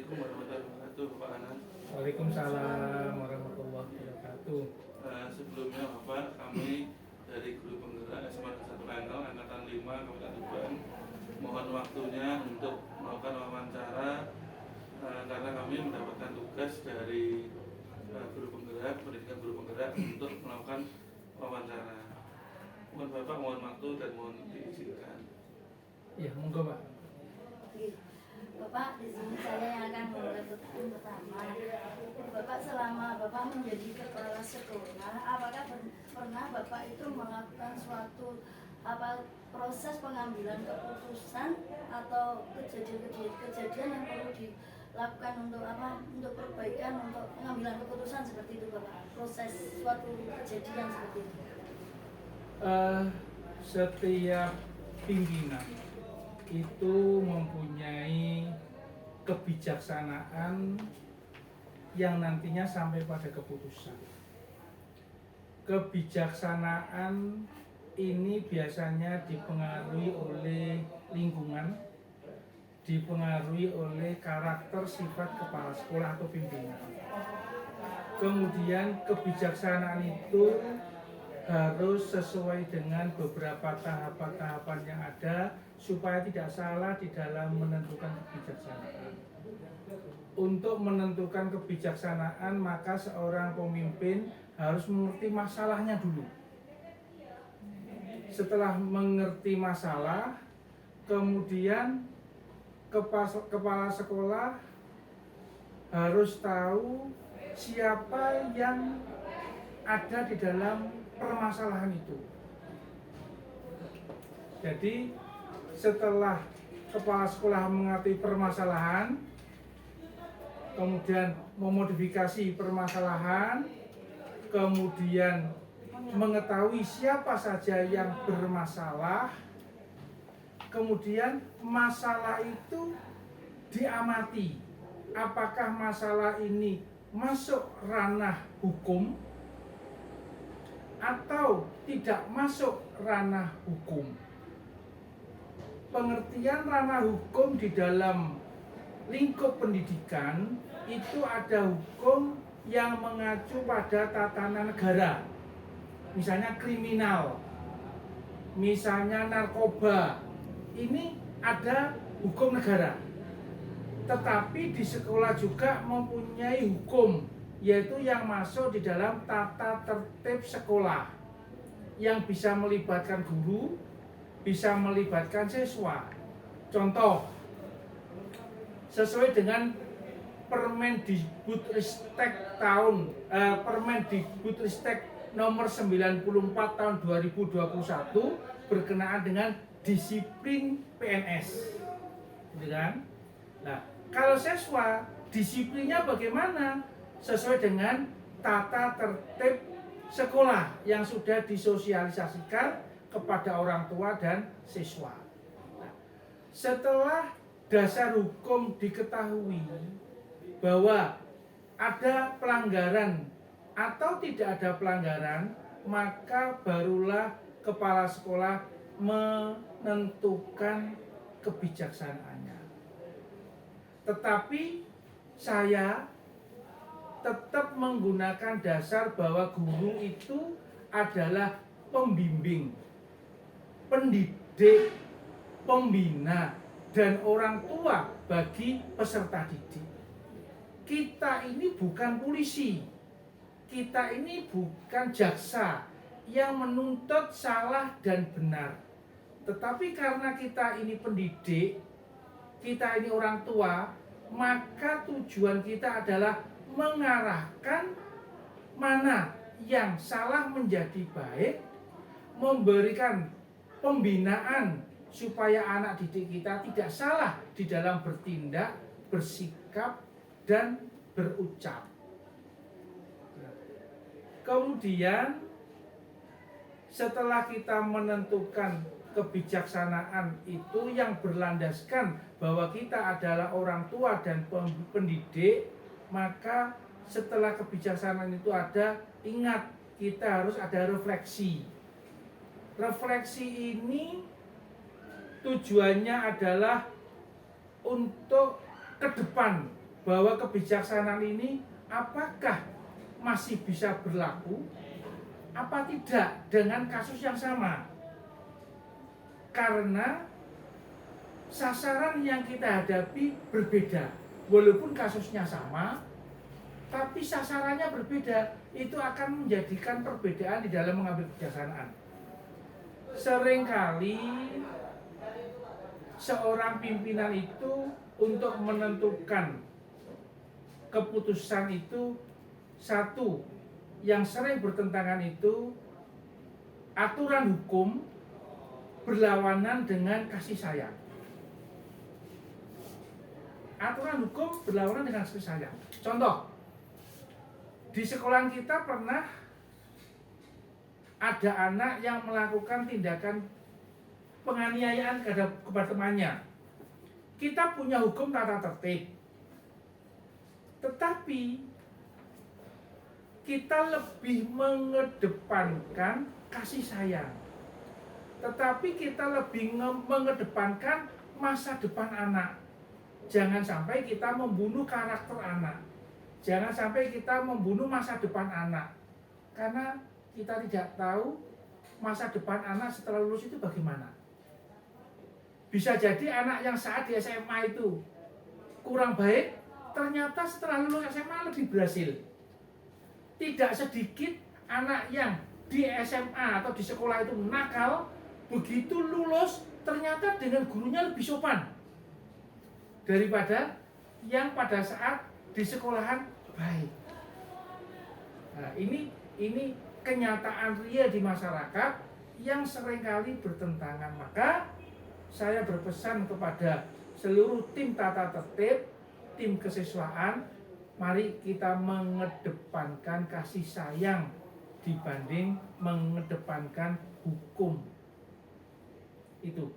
Assalamualaikum warahmatullahi wabarakatuh, Pak Anas. Waalaikumsalam warahmatullahi wabarakatuh. Sebelumnya Bapak, kami dari Guru Penggerak SMA 1 Engkel Angkatan 5 Kabupaten Tuban mohon waktunya untuk melakukan wawancara karena kami mendapatkan tugas dari Guru Penggerak, pendidikan Guru Penggerak untuk melakukan wawancara. Mohon Bapak, mohon waktu dan mohon diizinkan. Ya, monggo Pak. Bapak, di sini saya yang akan memulai pertanyaan pertama. Bapak, selama Bapak menjadi kepala sekolah, apakah pernah Bapak itu melakukan suatu proses pengambilan keputusan atau kejadian yang perlu dilakukan untuk perbaikan, untuk pengambilan keputusan seperti itu, Bapak? Proses suatu kejadian seperti itu. Setiap pimpinan itu mempunyai kebijaksanaan yang nantinya sampai pada keputusan. Kebijaksanaan ini biasanya dipengaruhi oleh lingkungan, dipengaruhi oleh karakter sifat kepala sekolah atau pimpinan. Kemudian kebijaksanaan itu harus sesuai dengan beberapa tahapan-tahapan yang ada supaya tidak salah di dalam menentukan kebijaksanaan. Untuk menentukan kebijaksanaan, maka seorang pemimpin harus mengerti masalahnya dulu. Setelah mengerti masalah, kemudian kepala sekolah harus tahu siapa yang ada di dalam permasalahan itu. Jadi setelah kepala sekolah mengerti permasalahan, kemudian memodifikasi permasalahan, kemudian mengetahui siapa saja yang bermasalah, kemudian masalah itu diamati. Apakah masalah ini masuk ranah hukum atau tidak masuk ranah hukum. Pengertian ranah hukum di dalam lingkup pendidikan itu ada hukum yang mengacu pada tatanan negara. Misalnya kriminal, misalnya narkoba, ini ada hukum negara. Tetapi di sekolah juga mempunyai hukum, yaitu yang masuk di dalam tata tertib sekolah, yang bisa melibatkan guru, bisa melibatkan siswa. Contoh, sesuai dengan Permendikbudristek nomor 94 tahun 2021 berkenaan dengan disiplin PNS, gitu kan? Nah, kalau siswa disiplinnya bagaimana? Sesuai dengan tata tertib sekolah yang sudah disosialisasikan kepada orang tua dan siswa. Nah, setelah dasar hukum diketahui bahwa ada pelanggaran atau tidak ada pelanggaran, maka barulah kepala sekolah menentukan kebijaksanaannya. Tetapi saya tetap menggunakan dasar bahwa guru itu adalah pembimbing, pendidik, pembina, dan orang tua bagi peserta didik. Kita ini bukan polisi, kita ini bukan jaksa yang menuntut salah dan benar. Tetapi karena kita ini pendidik, kita ini orang tua, maka tujuan kita adalah mengarahkan mana yang salah menjadi baik, memberikan pembinaan supaya anak didik kita tidak salah di dalam bertindak, bersikap, dan berucap. Kemudian setelah kita menentukan kebijaksanaan itu yang berlandaskan bahwa kita adalah orang tua dan pendidik, maka setelah kebijaksanaan itu ada, ingat kita harus ada refleksi. Refleksi ini tujuannya adalah untuk ke depan bahwa kebijaksanaan ini apakah masih bisa berlaku apa tidak dengan kasus yang sama. Karena sasaran yang kita hadapi berbeda. Walaupun kasusnya sama, tapi sasarannya berbeda. Itu akan menjadikan perbedaan di dalam mengambil kebijaksanaan. Seringkali seorang pimpinan itu untuk menentukan keputusan itu, satu yang sering bertentangan itu aturan hukum berlawanan dengan kasih sayang. Aturan hukum berlawanan dengan kasih sayang. Contoh, di sekolah kita pernah ada anak yang melakukan tindakan penganiayaan kepada temannya. Kita punya hukum tata tertib, tetapi kita lebih mengedepankan kasih sayang. Tetapi kita lebih mengedepankan masa depan anak. Jangan sampai kita membunuh karakter anak. Jangan sampai kita membunuh masa depan anak. Karena kita tidak tahu masa depan anak setelah lulus itu bagaimana. Bisa jadi anak yang saat di SMA itu kurang baik, ternyata setelah lulus SMA lebih berhasil. Tidak sedikit anak yang di SMA atau di sekolah itu nakal, begitu lulus ternyata dengan gurunya lebih sopan daripada yang pada saat di sekolahan baik. Nah, ini kenyataan real di masyarakat yang seringkali bertentangan. Maka saya berpesan kepada seluruh tim tata tertib, tim kesiswaan, mari kita mengedepankan kasih sayang dibanding mengedepankan hukum. Itu.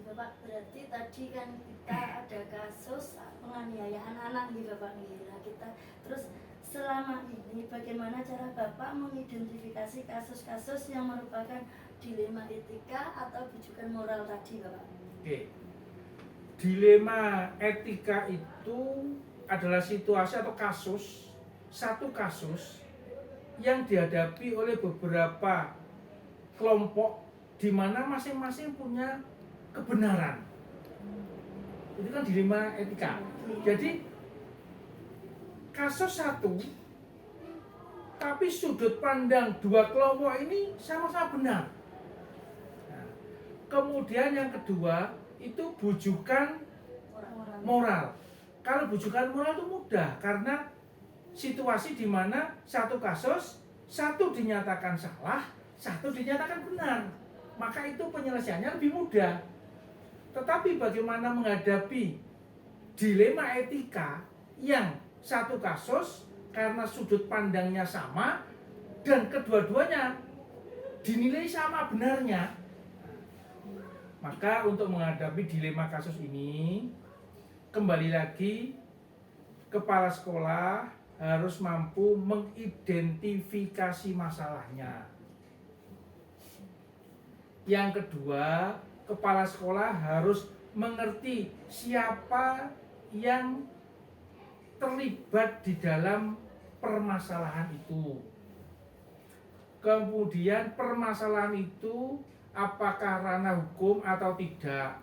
Bapak, berarti tadi kan kita ada kasus penganiayaan anak nih Bapak. Nah, kita terus selama ini bagaimana cara Bapak mengidentifikasi kasus-kasus yang merupakan dilema etika atau bujukan moral tadi Bapak? Oke. Dilema etika itu adalah situasi atau kasus, satu kasus yang dihadapi oleh beberapa kelompok di mana masing-masing punya kebenaran. Itu kan dilema etika. Jadi kasus satu, tapi sudut pandang dua kelompok ini sama-sama benar. Nah, kemudian yang kedua itu bujukan moral. Kalau bujukan moral itu mudah karena situasi di mana satu kasus, satu dinyatakan salah, satu dinyatakan benar. Maka itu penyelesaiannya lebih mudah. Tetapi bagaimana menghadapi dilema etika yang satu kasus karena sudut pandangnya sama dan kedua-duanya dinilai sama benarnya. Maka untuk menghadapi dilema kasus ini, kembali lagi kepala sekolah harus mampu mengidentifikasi masalahnya. Yang kedua, kepala sekolah harus mengerti siapa yang terlibat di dalam permasalahan itu. Kemudian permasalahan itu apakah ranah hukum atau tidak.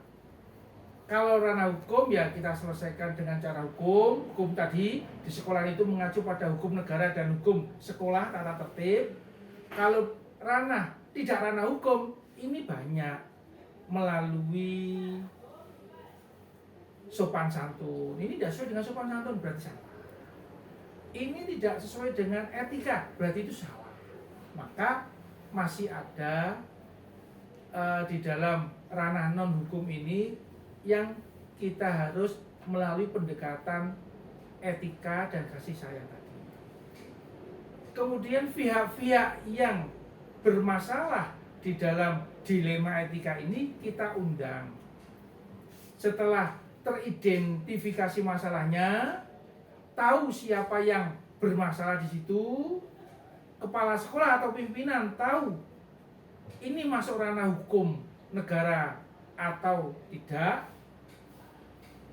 Kalau ranah hukum ya kita selesaikan dengan cara hukum. Hukum tadi di sekolah itu mengacu pada hukum negara dan hukum sekolah tata tertib. Kalau ranah tidak ranah hukum, ini banyak melalui sopan santun. Ini tidak sesuai dengan sopan santun berarti salah. Ini tidak sesuai dengan etika berarti itu salah. Maka masih ada di dalam ranah non hukum ini yang kita harus melalui pendekatan etika dan kasih sayang tadi. Kemudian pihak-pihak yang bermasalah di dalam dilema etika ini kita undang. Setelah teridentifikasi masalahnya, tahu siapa yang bermasalah di situ, kepala sekolah atau pimpinan tahu ini masuk ranah hukum negara atau tidak.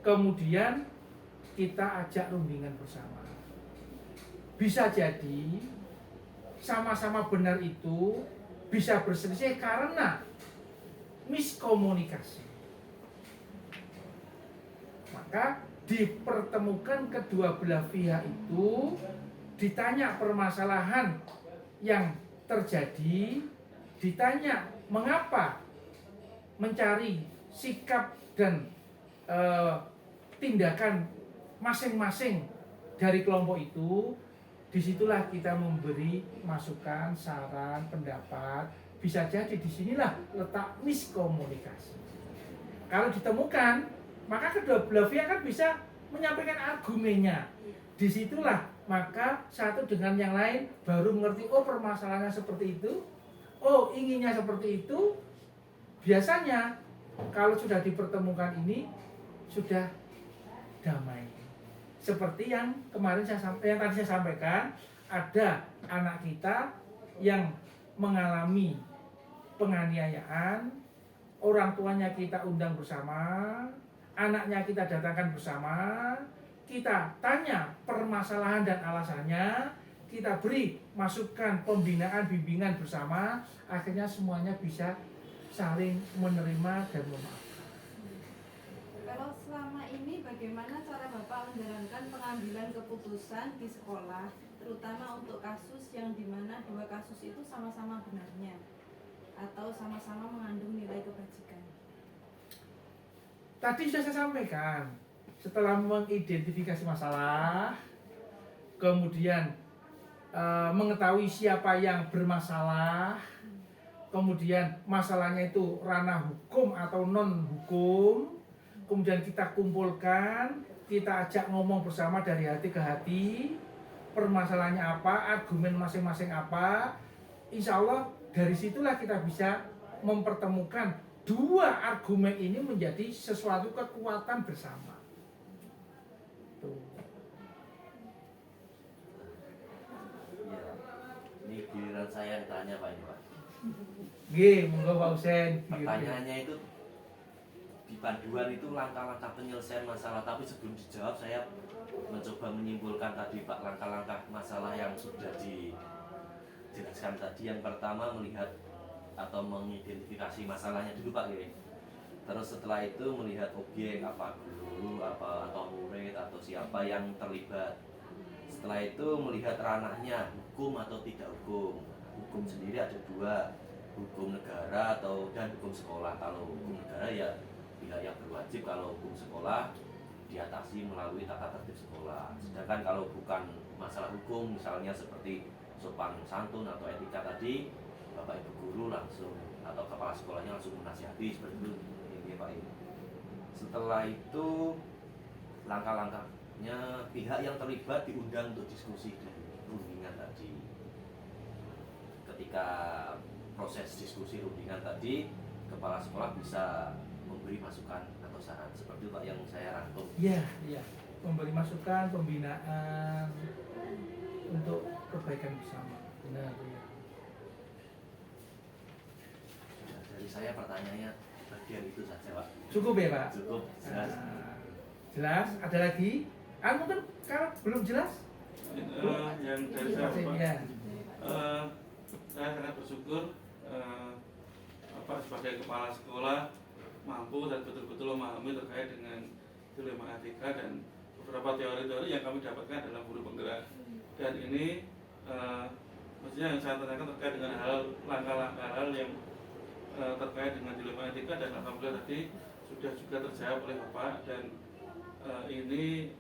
Kemudian kita ajak rundingan bersama. Bisa jadi sama-sama benar itu bisa berselisih karena miskomunikasi. Maka dipertemukan kedua belah pihak itu, ditanya permasalahan yang terjadi, ditanya mengapa mencari sikap dan tindakan masing-masing dari kelompok itu. Disitulah kita memberi masukan, saran, pendapat. Bisa jadi disinilah letak miskomunikasi. Kalau ditemukan, maka kedua belah pihak kan bisa menyampaikan argumennya. Disitulah maka satu dengan yang lain baru mengerti, oh permasalahannya seperti itu, oh inginnya seperti itu. Biasanya kalau sudah dipertemukan ini sudah damai. Seperti yang kemarin yang tadi saya sampaikan, ada anak kita yang mengalami penganiayaan, orang tuanya kita undang bersama, anaknya kita datangkan bersama, kita tanya permasalahan dan alasannya, kita beri masukan, pembinaan, bimbingan bersama, akhirnya semuanya bisa saling menerima dan memaafkan. Kalau selama ini bagaimana cara Bapak menjalankan pengambilan keputusan di sekolah, terutama untuk kasus yang dimana dua kasus itu sama-sama benarnya atau sama-sama mengandung nilai kebajikan? Tadi sudah saya sampaikan, setelah mengidentifikasi masalah, kemudian mengetahui siapa yang bermasalah, kemudian masalahnya itu ranah hukum atau non hukum, kemudian kita kumpulkan, kita ajak ngomong bersama dari hati ke hati, permasalahannya apa, argumen masing-masing apa. Insya Allah dari situlah kita bisa mempertemukan dua argumen ini menjadi sesuatu kekuatan bersama. Tuh. Ya, ini giliran saya yang tanya Pak ini Pak. Gih, monggo Pak Husein. Pertanyaannya itu di panduan itu langkah-langkah penyelesaian masalah, tapi sebelum dijawab saya mencoba menyimpulkan tadi Pak langkah-langkah masalah yang sudah dijelaskan tadi. Yang pertama melihat atau mengidentifikasi masalahnya dulu Pak ya. Terus setelah itu melihat objek, apa guru, apa atau murid atau siapa yang terlibat. Setelah itu melihat ranahnya hukum atau tidak hukum. Hukum sendiri ada dua, hukum negara dan hukum sekolah. Kalau hukum negara ya pihak yang berwajib, kalau hukum sekolah diatasi melalui tata tertib sekolah. Sedangkan kalau bukan masalah hukum, misalnya seperti sopan santun atau etika tadi, Bapak Ibu guru langsung atau kepala sekolahnya langsung menasihati seperti itu ya Pak ini. Setelah itu langkah-langkahnya pihak yang terlibat diundang untuk diskusi di rundingan tadi. Ketika proses diskusi rundingan tadi, kepala sekolah bisa memberi masukan atau saran seperti itu Pak yang saya rangkum. Iya, iya. Memberi masukan, pembinaan untuk kebaikan bersama. Benar, ya. Dari saya pertanyaannya bagian itu saja Pak. Cukup ya Pak? Cukup, jelas. Jelas? Ada lagi? Mungkin kalau belum jelas? Yang dari saya Pak, Ya. saya sangat bersyukur Bapak sebagai kepala sekolah mampu dan betul-betul memahami terkait dengan dilema etika dan beberapa teori-teori yang kami dapatkan dalam guru penggerak. Dan ini maksudnya yang saya tanyakan terkait dengan langkah-langkah hal yang terkait dengan dilema etika, dan alhamdulillah tadi sudah juga terjawab oleh Bapak, dan ini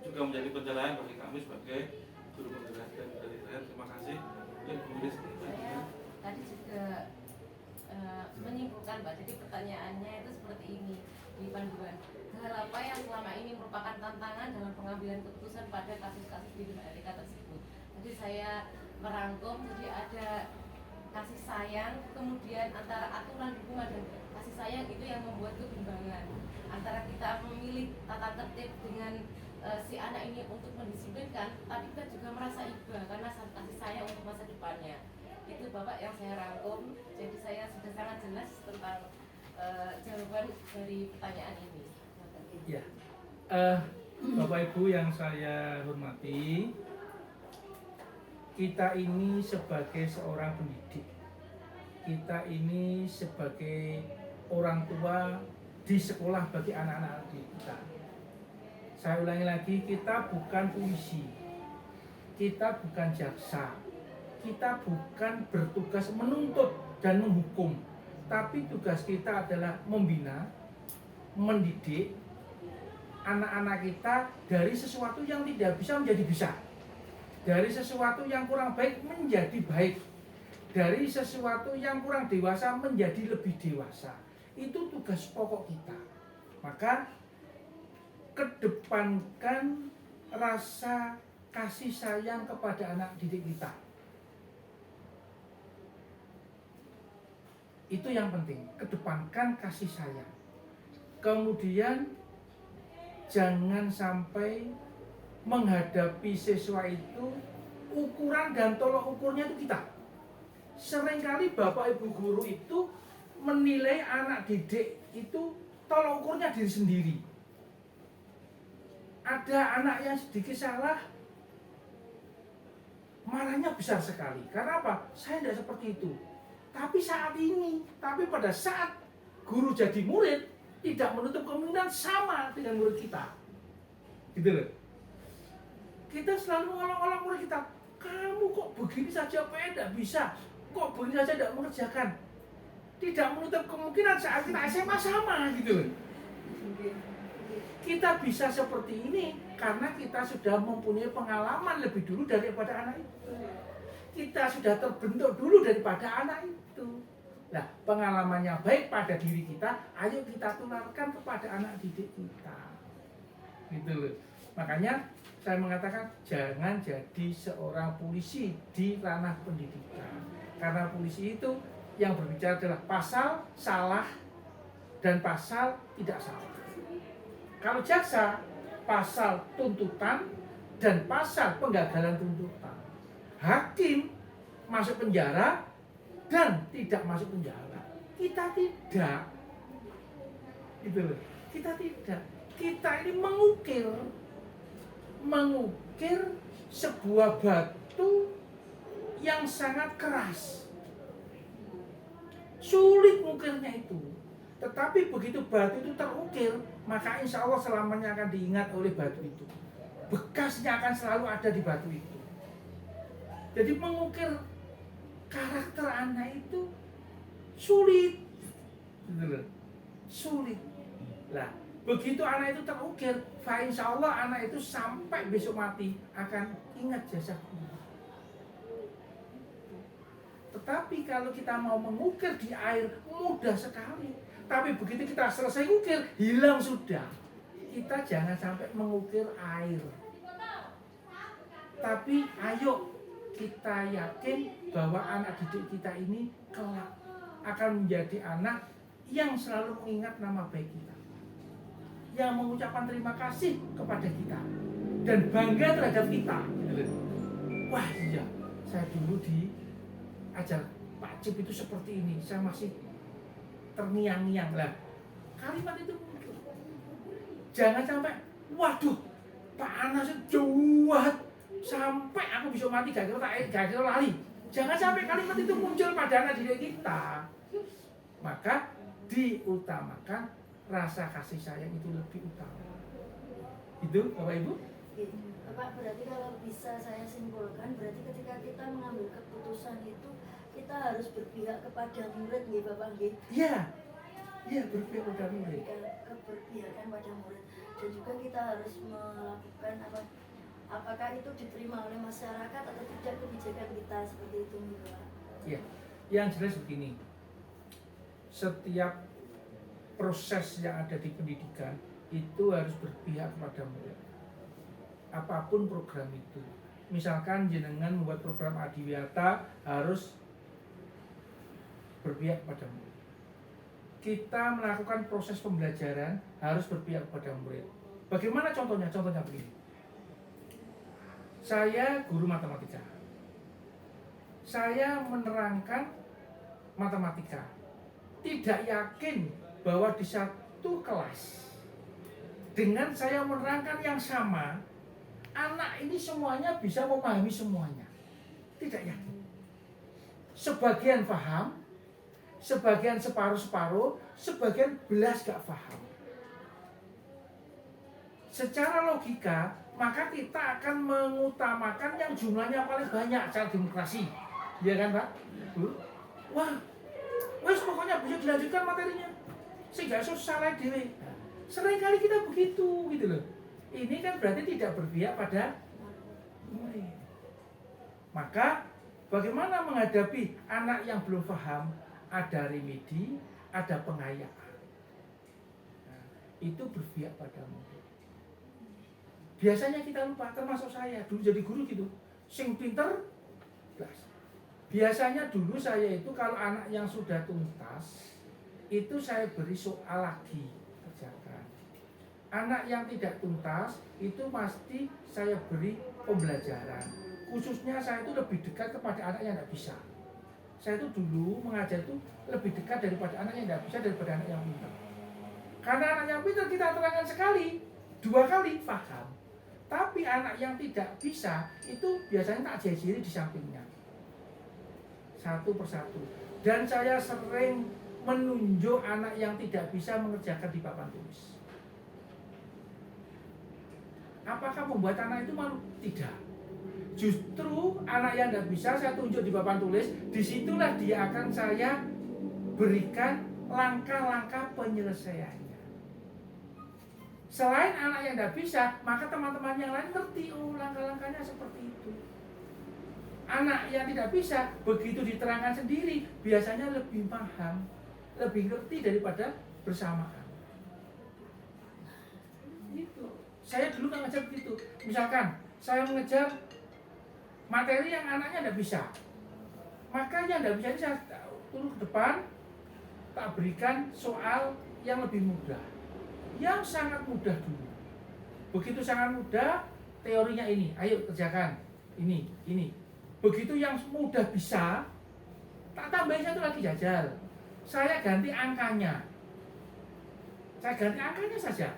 juga menjadi pencerahan bagi kami sebagai guru penggerak. Dan dari saya terima kasih. Tadi juga menyimpulkan Mbak, jadi pertanyaannya itu seperti ini di panduan. Hal apa yang selama ini merupakan tantangan dalam pengambilan keputusan pada kasus-kasus dilema etika tersebut? Jadi saya merangkum, jadi ada kasih sayang, kemudian antara aturan hukum dan kasih sayang itu yang membuat kebimbangan antara kita memilih tata tertib dengan si anak ini untuk mendisiplinkan, tapi kita juga merasa iba karena kasih sayang untuk masa depannya. Itu Bapak yang saya rangkum, jadi saya sudah sangat jelas tentang jawaban dari pertanyaan ini. Ya. Bapak Ibu yang saya hormati, kita ini sebagai seorang pendidik, kita ini sebagai orang tua di sekolah bagi anak-anak kita. Saya ulangi lagi, kita bukan polisi, kita bukan jaksa, kita bukan bertugas menuntut dan menghukum, tapi tugas kita adalah membina, mendidik anak-anak kita dari sesuatu yang tidak bisa menjadi bisa, dari sesuatu yang kurang baik menjadi baik, dari sesuatu yang kurang dewasa menjadi lebih dewasa. Itu tugas pokok kita. Maka kedepankan rasa kasih sayang kepada anak didik kita. Itu yang penting, kedepankan kasih sayang. Kemudian jangan sampai menghadapi siswa itu ukuran dan tolok ukurnya itu kita. Seringkali Bapak Ibu guru itu menilai anak didik itu tolok ukurnya diri sendiri. Ada anak yang sedikit salah, marahnya besar sekali. Karena apa? Saya tidak seperti itu. Tapi pada saat guru jadi murid, tidak menutup kemungkinan sama dengan murid kita. Gitu loh. Kita selalu ngolong-ngolong murid kita. Kamu kok begini saja, kok tidak bisa? Kok begini saja tidak mengerjakan? Tidak menutup kemungkinan saat kita SMA sama gitu loh. Kita bisa seperti ini karena kita sudah mempunyai pengalaman lebih dulu daripada anak itu. Kita sudah terbentuk dulu daripada anak itu. Nah, pengalamannya baik pada diri kita, ayo kita tularkan kepada anak didik kita. Gitu loh. Makanya saya mengatakan jangan jadi seorang polisi di ranah pendidikan. Karena polisi itu yang berbicara adalah pasal salah dan pasal tidak salah. Kalau jaksa, pasal tuntutan dan pasal penggagalan tuntutan. Hakim masuk penjara dan tidak masuk penjara. Kita tidak. Gitu loh. Kita tidak. Kita ini mengukir sebuah batu yang sangat keras. Sulit mengukirnya itu. Tetapi begitu batu itu terukir, maka insya Allah selamanya akan diingat oleh batu itu. Bekasnya akan selalu ada di batu itu. Jadi mengukir karakter anak itu sulit. Gitu loh. Sulit. Lah, begitu anak itu terukir, insya Allah anak itu sampai besok mati akan ingat jasa guru. Tetapi kalau kita mau mengukir di air, mudah sekali. Tapi begitu kita selesai ukir, hilang sudah. Kita jangan sampai mengukir air. Tapi ayo kita yakin bahwa anak didik kita ini kelak akan menjadi anak yang selalu mengingat nama baik kita, yang mengucapkan terima kasih kepada kita dan bangga terhadap kita. Wah iya, saya dulu diajar Pak Cip itu seperti ini, saya masih terngiang-ngiang lah. Kalimat itu muncul. Jangan sampai, waduh, Pak Anas jahat sampai aku bisa mati gak kira lari. Jangan sampai kalimat itu muncul pada anak didik kita. Maka diutamakan rasa kasih sayang itu lebih utama. Itu Bapak Ibu? Bapak, berarti kalau bisa saya simpulkan, berarti ketika kita mengambil keputusan itu kita harus berpihak kepada murid, nggih Bapak nggih? Iya. Iya, berpihak kepada murid. Keberpihakan pada murid. Dan juga kita harus melakukan apakah itu diterima oleh masyarakat atau tidak kebijakan kita seperti itu, Bapak. Iya. Yang jelas begini. Setiap proses yang ada di pendidikan itu harus berpihak kepada murid. Apapun program itu. Misalkan jenengan membuat program Adiwiyata harus berpihak kepada murid. Kita melakukan proses pembelajaran harus berpihak kepada murid. Bagaimana contohnya? Contohnya begini. Saya guru matematika. Saya menerangkan matematika. Tidak yakin bahwa di satu kelas dengan saya menerangkan yang sama, anak ini semuanya bisa memahami semuanya. Tidak yakin. Sebagian paham, sebagian separuh-separuh, sebagian belas gak paham. Secara logika, maka kita akan mengutamakan yang jumlahnya paling banyak secara demokrasi. Iya kan Pak? Bu? Wah, wes pokoknya bisa dilanjutkan materinya. Sehingga salah dewe. Seringkali kita begitu gitu loh. Ini kan berarti tidak berpihak pada murid. Maka bagaimana menghadapi anak yang belum paham? Ada remedi, ada pengayaan. Nah, itu berpihak pada murid. Biasanya kita lupa, termasuk saya dulu jadi guru gitu, sing pinter, kelas. Biasanya dulu saya itu kalau anak yang sudah tuntas, itu saya beri soal lagi, kerjakan. Anak yang tidak tuntas, itu pasti saya beri pembelajaran. Khususnya saya itu lebih dekat kepada anak yang tidak bisa. Saya itu dulu mengajar itu lebih dekat daripada anak yang tidak bisa daripada anak yang pintar. Karena anak yang pintar kita terangkan sekali, 2 kali paham. Tapi anak yang tidak bisa itu biasanya tak jajiri di sampingnya, satu persatu. Dan saya sering menunjuk anak yang tidak bisa mengerjakan di papan tulis. Apakah membuat anak itu malu? Tidak. Justru anak yang tidak bisa saya tunjuk di papan tulis, disitulah dia akan saya berikan langkah-langkah penyelesaiannya. Selain anak yang tidak bisa, maka teman-teman yang lain ngerti, oh langkah-langkahnya seperti itu. Anak yang tidak bisa, begitu diterangkan sendiri, biasanya lebih paham, lebih ngerti daripada bersamaan. Itu. Saya dulu kan ngajar begitu. Misalkan, saya mengejar materi yang anaknya tidak bisa. Maka yang tidak bisa ini saya turun ke depan, tak berikan soal yang lebih mudah. Yang sangat mudah dulu. Begitu sangat mudah, teorinya ini, ayo kerjakan. Ini. Begitu yang mudah bisa, tak tambahin satu lagi jajal. Saya ganti angkanya. Saya ganti angkanya saja.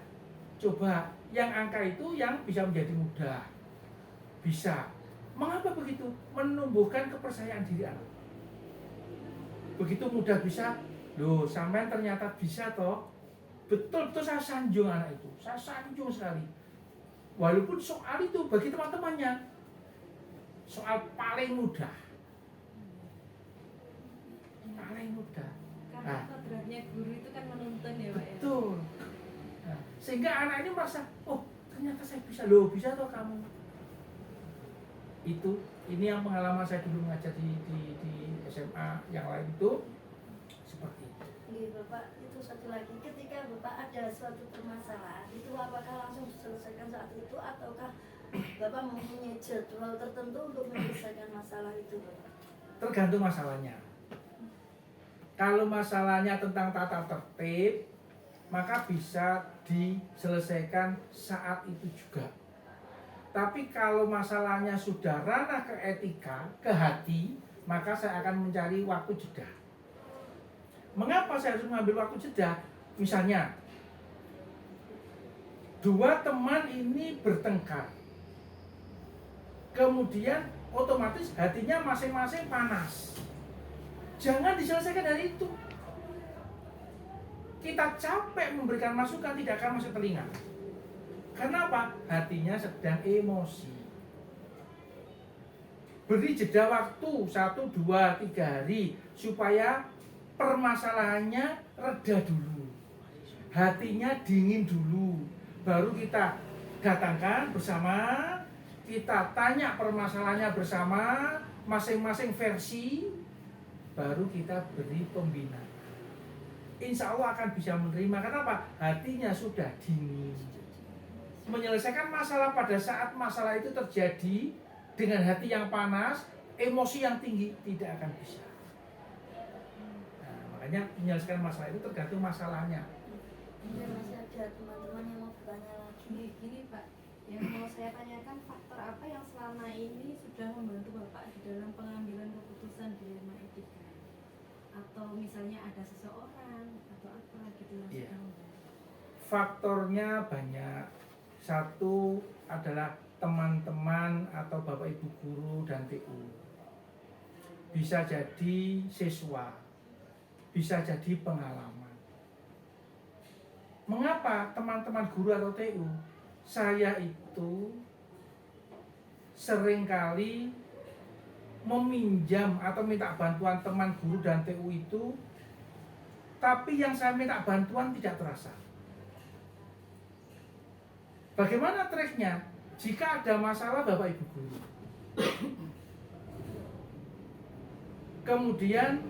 Coba, yang angka itu yang bisa menjadi mudah. Bisa. Mengapa begitu? Menumbuhkan kepercayaan diri anak. Begitu mudah bisa, loh sampai ternyata bisa toh. Betul-betul saya sanjung anak itu, saya sanjung sekali. Walaupun soal itu bagi teman-temannya soal paling mudah, paling mudah. Karena kodratnya guru itu kan menuntun ya Pak ya. Betul. Nah, sehingga anak ini merasa, oh ternyata saya bisa, loh bisa toh kamu. Ini yang pengalaman saya dulu mengajar di SMA yang lain itu seperti itu. Iya Bapak, itu satu lagi, ketika Bapak ada suatu permasalahan, itu apakah langsung diselesaikan saat itu ataukah Bapak mempunyai jadwal tertentu untuk menyelesaikan masalah itu Bapak? Tergantung masalahnya. Kalau masalahnya tentang tata tertib, maka bisa diselesaikan saat itu juga. Tapi kalau masalahnya sudah ranah ke etika, ke hati, maka saya akan mencari waktu jeda. Mengapa saya harus mengambil waktu jeda? Misalnya, 2 teman ini bertengkar. Kemudian otomatis hatinya masing-masing panas. Jangan diselesaikan dari itu. Kita capek memberikan masukan, tidak akan masuk telinga. Kenapa? Hatinya sedang emosi. Beri jeda waktu 1, 2, 3 hari supaya permasalahannya reda dulu, hatinya dingin dulu, baru kita datangkan bersama, kita tanya permasalahannya bersama, masing-masing versi, baru kita beri pembinaan. Insya Allah akan bisa menerima. Kenapa? Hatinya sudah dingin. Menyelesaikan masalah pada saat masalah itu terjadi dengan hati yang panas, emosi yang tinggi, tidak akan bisa. Makanya menyelesaikan masalah itu tergantung masalahnya. Ini masih ada teman-teman yang mau bertanya lagi. Gini Pak, yang mau saya tanyakan, faktor apa yang selama ini sudah membantu Bapak di dalam pengambilan keputusan di Dilema Etika? Atau misalnya ada seseorang atau apa gitu yang Iya. sudah membantu? faktornya banyak. Satu adalah teman-teman atau bapak ibu guru dan TU. Bisa jadi siswa, bisa jadi pengalaman. Mengapa teman-teman guru atau TU? Saya itu seringkali meminjam atau minta bantuan teman guru dan TU itu, tapi yang saya minta bantuan tidak terasa. Bagaimana triknya? Jika ada masalah bapak ibu guru, kemudian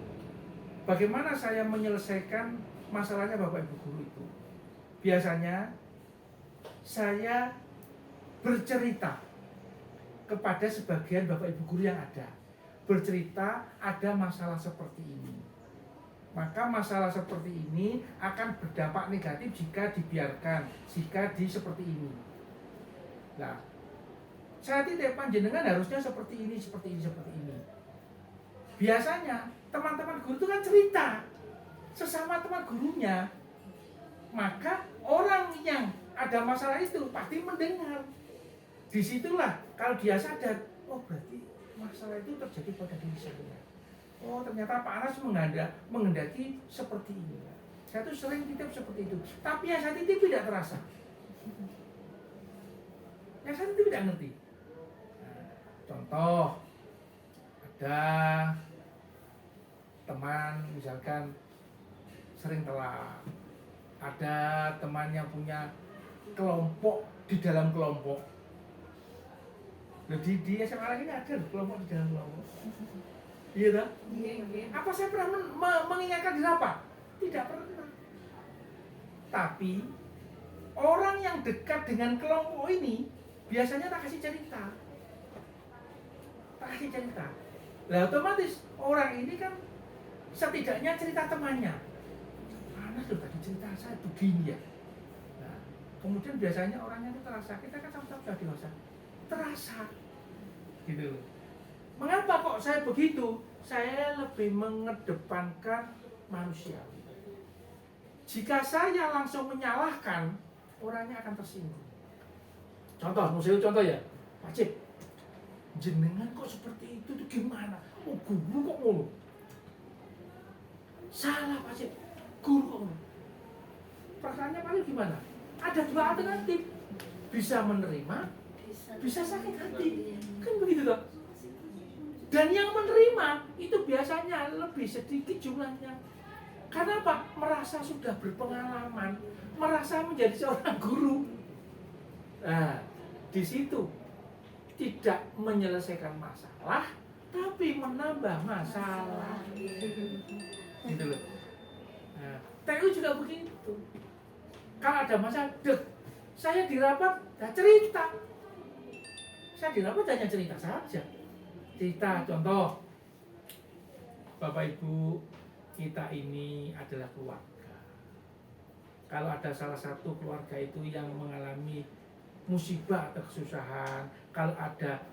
bagaimana saya menyelesaikan masalahnya bapak ibu guru itu? Biasanya saya bercerita kepada sebagian bapak ibu guru yang ada. Bercerita ada masalah seperti ini. Maka masalah seperti ini akan berdampak negatif jika dibiarkan, jika seperti ini. Nah, saya titip panjenengan harusnya seperti ini, seperti ini, seperti ini. Biasanya teman-teman guru itu kan cerita sesama teman gurunya. Maka orang yang ada masalah itu pasti mendengar. Disitulah kalau dia sadar, oh berarti masalah itu terjadi pada diri saya. Oh ternyata Pak Anas menghendaki seperti ini. Saya tuh sering titip seperti itu, tapi yang saya titip tidak terasa. Yang saya titip tidak ngerti. Nah, contoh, ada teman misalkan sering telat. Ada teman yang punya kelompok di dalam kelompok. Di SMA lagi ini ada kelompok di dalam kelompok. Iya tak? Apa saya pernah mengingatkan diri apa? Tidak pernah. Tapi orang yang dekat dengan kelompok ini biasanya tak kasih cerita. Tak kasih cerita. Lah otomatis orang ini kan setidaknya cerita temannya. Anas loh tadi cerita saya begini ya. Nah, kemudian biasanya orangnya itu terasa. Kita kan sama-sama sudah dewasa. Terasa. Gitu loh. Mengapa kok saya begitu? Saya lebih mengedepankan manusia. Jika saya langsung menyalahkan, orangnya akan tersinggung. Contoh, musuh contoh ya, Pak Cip, jenengan kok seperti itu tuh gimana? Oh guru kok ngono? Salah Pak Cip, guru kok ngono? Perasaannya paling gimana? Ada dua alternatif, bisa menerima, bisa sakit hati, kan begitu toh? Dan yang menerima itu biasanya lebih sedikit jumlahnya. Karena apa? Merasa sudah berpengalaman, merasa menjadi seorang guru. Nah, di situ tidak menyelesaikan masalah, tapi menambah masalah. Gitu loh. Nah, TU juga begitu. Kalau ada masalah, saya di rapat, cerita. Saya di rapat hanya cerita saja. Cerita, contoh, Bapak Ibu, kita ini adalah keluarga. Kalau ada salah satu keluarga itu yang mengalami musibah atau kesusahan, kalau ada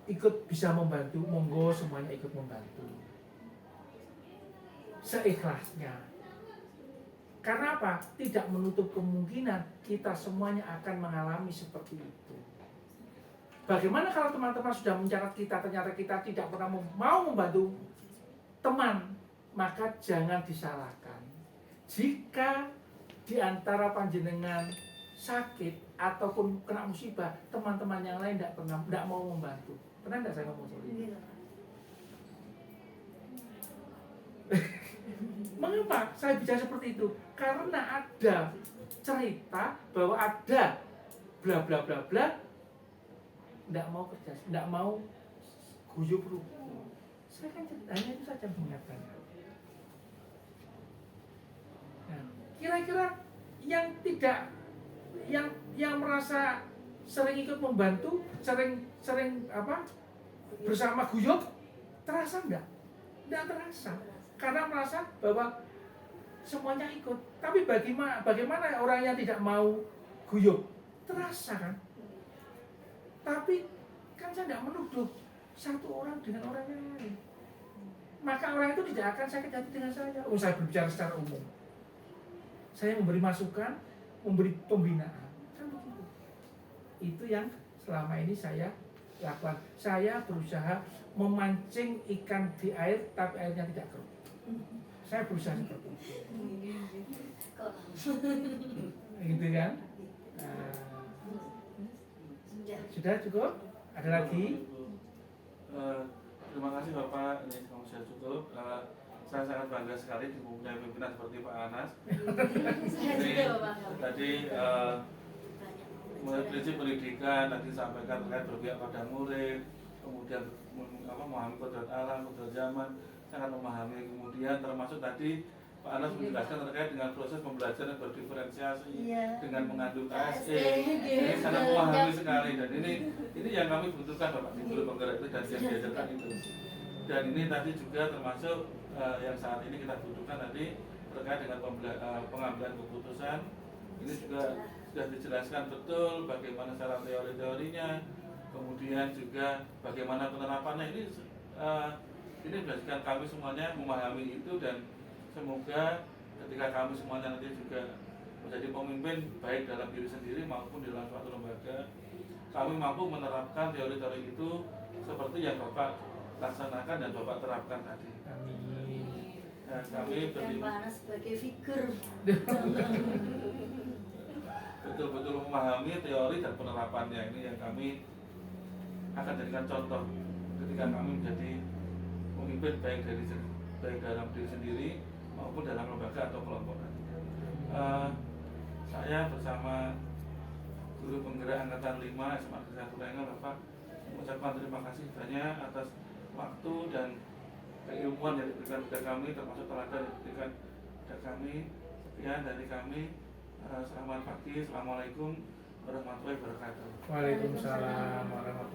ikut bisa membantu, monggo semuanya ikut membantu. Seikhlasnya. Karena apa? Tidak menutup kemungkinan kita semuanya akan mengalami seperti itu. Bagaimana kalau teman-teman sudah mencatat kita, ternyata kita tidak pernah mau membantu teman, maka jangan disalahkan. Jika di antara panjenengan sakit ataupun kena musibah, teman-teman yang lain tidak mau membantu. Pernah tidak saya ngomong seperti itu? Mengapa saya bicara seperti itu? Karena ada cerita bahwa ada bla bla bla bla tidak mau kerja, tidak mau guyub rukun. Saya kan ceritanya itu saja mengingatkannya. Nah, kira-kira yang tidak, yang merasa sering ikut membantu, sering bersama guyub, terasa enggak? Tidak terasa, karena merasa bahwa semuanya ikut. Tapi bagaimana orang yang tidak mau guyub? Terasa kan? Tapi kan saya tidak menuduh satu orang dengan orang yang lain. Maka orang itu tidak akan sakit hati dengan saya. Oh, saya berbicara secara umum. saya memberi masukan, memberi pembinaan. Kan begitu. Itu yang selama ini saya lakukan. Saya berusaha memancing ikan di air, tapi airnya tidak keruh. Saya berusaha seperti itu. Kok Gitu kan? Nah, sudah cukup? Ada lagi? Terima kasih Bapak, ini kalau sudah cukup. Saya sangat bangga sekali mempunyai pimpinan seperti Pak Anas. saya juga Bapak. Tadi mulai prinsip pendidikan tadi disampaikan terkait berpihak pada murid, kemudian memahami kodrat alam, kodrat zaman, sangat memahami. Kemudian termasuk tadi Pak Anas menjelaskan terkait dengan proses pembelajaran berdiferensiasi Iya. dengan mengandung KSE. KSE, Ini sangat memahami sekali dan ini yang kami butuhkan Bapak di guru penggerak itu dan yang diajarkan itu. Dan ini tadi juga termasuk yang saat ini kita butuhkan tadi terkait dengan pengambilan keputusan. Ini juga sudah dijelaskan betul bagaimana cara teori-teorinya, kemudian juga bagaimana penerapannya. Ini berdasarkan kami semuanya memahami itu dan semoga ketika kami semuanya nanti juga menjadi pemimpin baik dalam diri sendiri maupun dalam suatu lembaga, kami mampu menerapkan teori-teori itu seperti yang Bapak laksanakan dan Bapak terapkan tadi. Amin. Dan kami Dan Pak Anas sebagai figur. betul-betul memahami teori dan penerapannya. Ini yang kami akan jadikan contoh ketika kami menjadi pemimpin baik dalam diri sendiri maupun dalam lembaga atau kelompok. Saya bersama guru penggerak angkatan 5 SMA Negeri 1 Lenga Bapak mengucapkan terima kasih banyak atas waktu dan keilmuan yang diberikan kepada kami, termasuk teladan yang diberikan kepada kami. Sekian dari kami. Selamat pagi. Assalamualaikum warahmatullahi wabarakatuh. Waalaikumsalam warahmatullahi